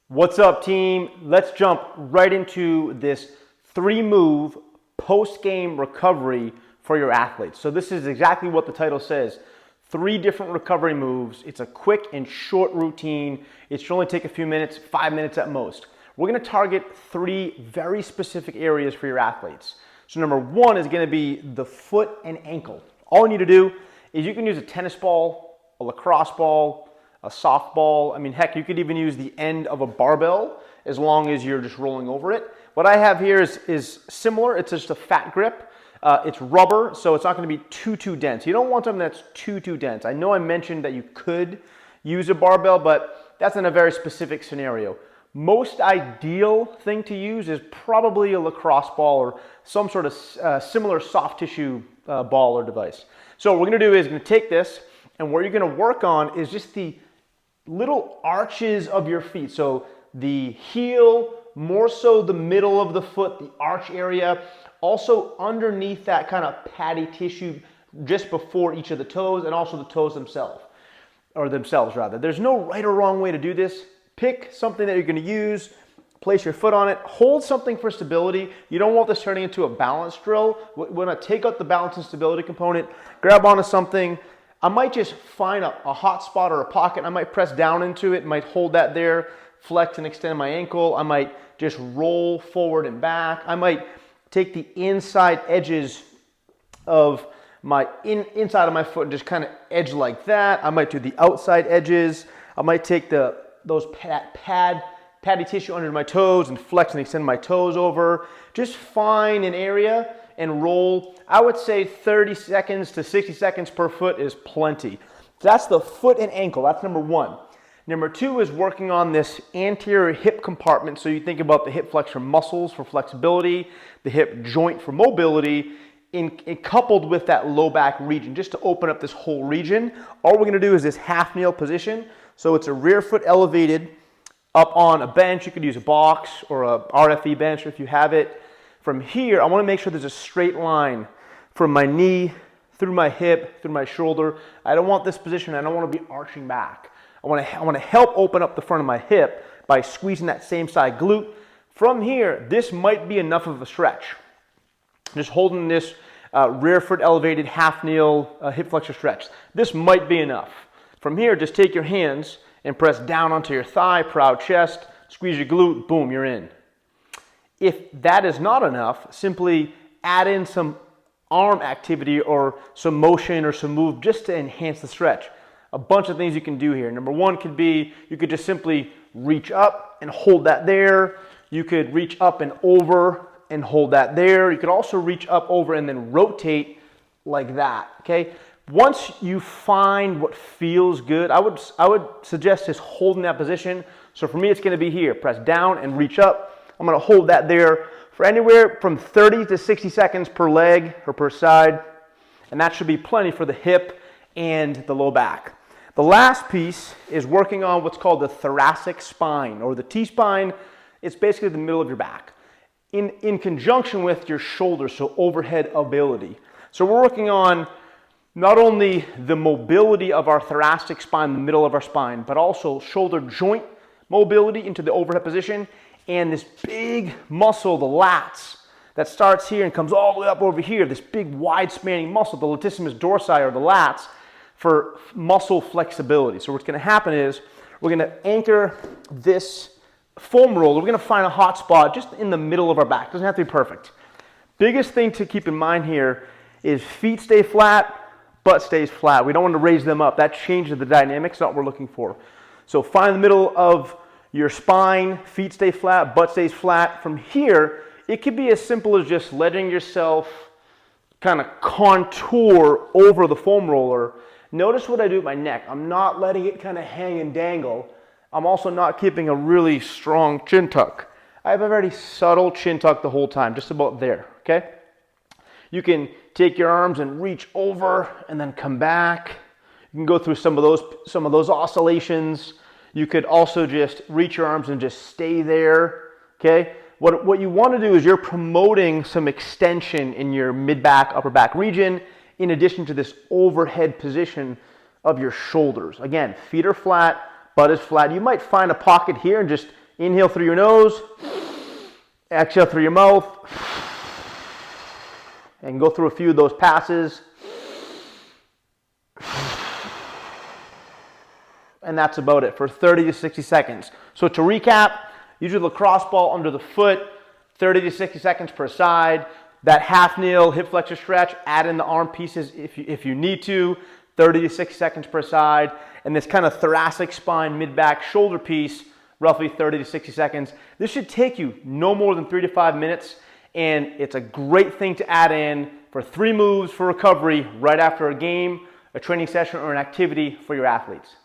What's up, team? Let's jump right into this 3-move post-game recovery for your athletes. So this is exactly what the title says. 3 different recovery moves. It's a quick and short routine. It should only take a few minutes, 5 minutes at most. We're going to target 3 very specific areas for your athletes. So number 1 is going to be the foot and ankle. All you need to do is you can use a tennis ball, a lacrosse ball, a softball. I mean, heck, you could even use the end of a barbell as long as you're just rolling over it. What I have here is similar. It's just a fat grip. It's rubber, so it's not going to be too dense. You don't want something that's too dense. I know I mentioned that you could use a barbell, but that's in a very specific scenario. Most ideal thing to use is probably a lacrosse ball or some sort of similar soft tissue ball or device. So what we're going to do is going to take this, and what you're going to work on is just the little arches of your feet. So the heel, more so the middle of the foot, the arch area, also underneath that kind of patty tissue just before each of the toes, and also the toes themselves, rather. There's no right or wrong way to do this. Pick something that you're going to use, place your foot on it, hold something for stability. You don't want this turning into a balance drill. We want to take out the balance and stability component, grab onto something. I might just find a hot spot or a pocket. I might press down into it, might hold that there, flex and extend my ankle. I might just roll forward and back. I might take the inside edges of my inside of my foot and just kind of edge like that. I might do the outside edges. I might take those patty tissue under my toes and flex and extend my toes over. Just find an area and roll. I would say 30 seconds to 60 seconds per foot is plenty. That's the foot and ankle. That's number 1. Number 2 is working on this anterior hip compartment. So you think about the hip flexor muscles for flexibility, the hip joint for mobility, coupled with that low back region, just to open up this whole region. All we're going to do is this half kneel position. So it's a rear foot elevated up on a bench. You could use a box or a RFE bench if you have it. From here, I want to make sure there's a straight line from my knee, through my hip, through my shoulder. I don't want this position. I don't want to be arching back. I want to help open up the front of my hip by squeezing that same side glute. From here, this might be enough of a stretch. Just holding this rear foot elevated half kneel hip flexor stretch. This might be enough. From here, just take your hands and press down onto your thigh, proud chest, squeeze your glute, boom, you're in. If that is not enough, simply add in some arm activity or some motion or some move just to enhance the stretch. A bunch of things you can do here. Number 1 could be, you could just simply reach up and hold that there. You could reach up and over and hold that there. You could also reach up, over, and then rotate like that, okay? Once you find what feels good, I would suggest just holding that position. So for me, it's gonna be here. Press down and reach up. I'm going to hold that there for anywhere from 30 to 60 seconds per leg or per side, and that should be plenty for the hip and the low back. The last piece is working on what's called the thoracic spine, or the T-spine. It's basically the middle of your back, in conjunction with your shoulders, so overhead ability. So we're working on not only the mobility of our thoracic spine, the middle of our spine, but also shoulder joint mobility into the overhead position, and this big muscle, the lats, that starts here and comes all the way up over here, this big wide spanning muscle, the latissimus dorsi, or the lats, for muscle flexibility. So what's going to happen is we're going to anchor this foam roller. We're going to find a hot spot just in the middle of our back. It doesn't have to be perfect. Biggest thing to keep in mind here is feet stay flat, butt stays flat. We don't want to raise them up. That changes the dynamics, not what we're looking for. So find the middle of your spine, feet stay flat, butt stays flat. From here, it could be as simple as just letting yourself kind of contour over the foam roller. Notice what I do with my neck. I'm not letting it kind of hang and dangle. I'm also not keeping a really strong chin tuck. I have a very subtle chin tuck the whole time, just about there, okay? You can take your arms and reach over and then come back. You can go through some of those oscillations. You could also just reach your arms and just stay there, okay? What you want to do is you're promoting some extension in your mid-back, upper back region, in addition to this overhead position of your shoulders. Again, feet are flat, butt is flat. You might find a pocket here and just inhale through your nose, exhale through your mouth, and go through a few of those passes. And that's about it for 30 to 60 seconds. So to recap, use your lacrosse ball under the foot, 30 to 60 seconds per side. That half kneel, hip flexor stretch, add in the arm pieces if you need to, 30 to 60 seconds per side. And this kind of thoracic spine, mid-back, shoulder piece, roughly 30 to 60 seconds. This should take you no more than 3 to 5 minutes, and it's a great thing to add in for 3 moves for recovery right after a game, a training session, or an activity for your athletes.